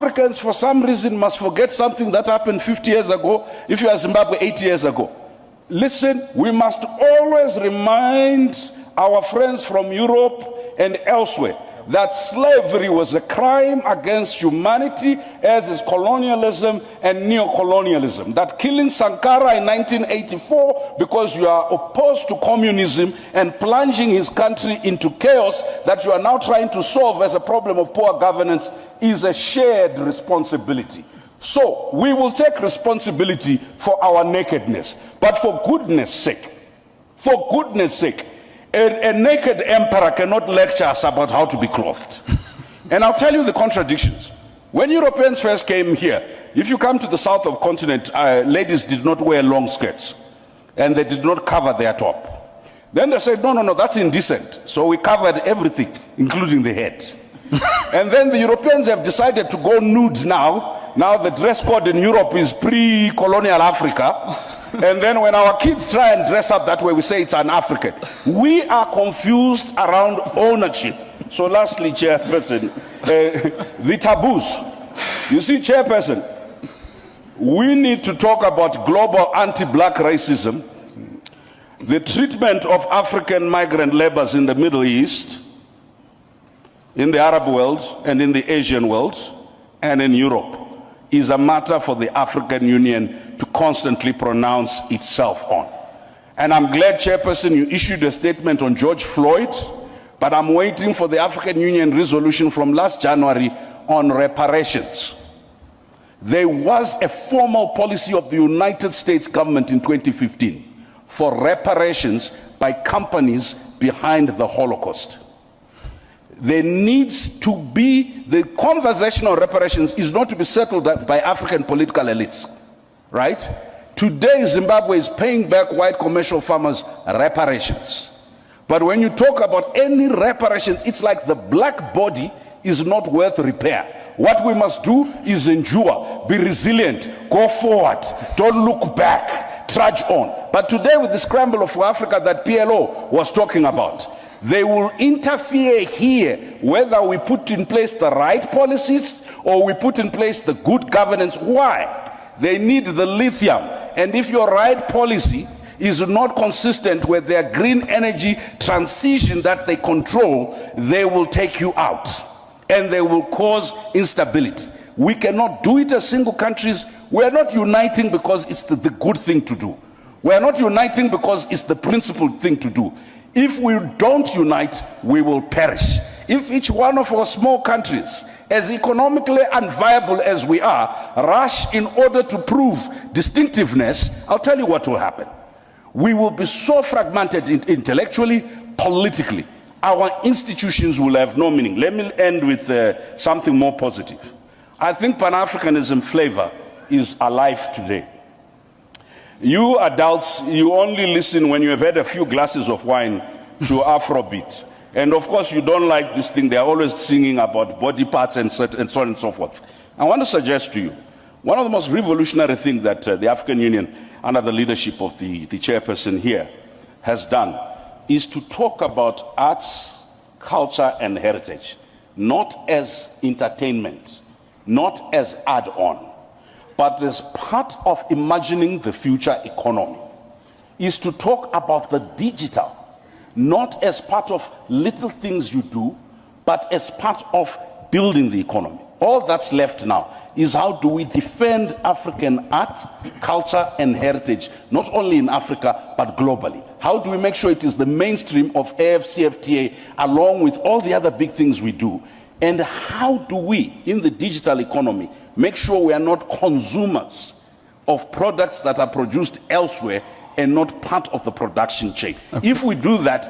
Africans, for some reason, must forget something that happened 50 years ago, if you are Zimbabwe 80 years ago. Listen, we must always remind our friends from Europe and elsewhere that slavery was a crime against humanity, as is colonialism and neo-colonialism. That killing Sankara in 1984 because you are opposed to communism and plunging his country into chaos that you are now trying to solve as a problem of poor governance is a shared responsibility. So we will take responsibility for our nakedness. But for goodness sake, a naked emperor cannot lecture us about how to be clothed. And I'll tell you the contradictions. When Europeans first came here, if you come to the south of the continent, ladies did not wear long skirts and they did not cover their top. Then they said, no, that's indecent. So we covered everything, including the head. And then the Europeans have decided to go nude now. Now the dress code in Europe is pre-colonial Africa. And then when our kids try and dress up that way, we say it's an African. We are confused around ownership. So lastly, Chairperson, the taboos. You see, Chairperson, we need to talk about global anti-black racism, the treatment of African migrant laborers in the Middle East, in the Arab world, and in the Asian world, and in Europe, is a matter for the African Union to constantly pronounce itself on. And I'm glad, Chairperson, you issued a statement on George Floyd, but I'm waiting for the African Union resolution from last January on reparations. There was a formal policy of the United States government in 2015 for reparations by companies behind the Holocaust. There needs to be, the conversation on reparations is not to be settled by African political elites, right? Today, Zimbabwe is paying back white commercial farmers reparations. But when you talk about any reparations, it's like the black body is not worth repair. What we must do is endure, be resilient, go forward, don't look back, trudge on. But today, with the scramble of Africa that PLO was talking about, they will interfere here, whether we put in place the right policies or we put in place the good governance. Why? They need the lithium. And if your right policy is not consistent with their green energy transition that they control, they will take you out and they will cause instability. We cannot do it as single countries. We are not uniting because it's the good thing to do. We are not uniting because it's the principled thing to do. If we don't unite, we will perish. If each one of our small countries, as economically unviable as we are, rush in order to prove distinctiveness, I'll tell you what will happen. We will be so fragmented intellectually, politically. Our institutions will have no meaning. Let me end with something more positive. I think Pan-Africanism flavor is alive today. You adults, you only listen when you have had a few glasses of wine to Afrobeat. And of course, you don't like this thing. They're always singing about body parts and so on and so forth. I want to suggest to you, one of the most revolutionary things that the African Union, under the leadership of the chairperson here, has done is to talk about arts, culture, and heritage, not as entertainment, not as add-on, but as part of imagining the future economy, is to talk about the digital, not as part of little things you do, but as part of building the economy. All that's left now is how do we defend African art, culture, and heritage, not only in Africa, but globally. How do we make sure it is the mainstream of AfCFTA, along with all the other big things we do? And how do we, in the digital economy, make sure we are not consumers of products that are produced elsewhere and not part of the production chain? Okay. If we do that,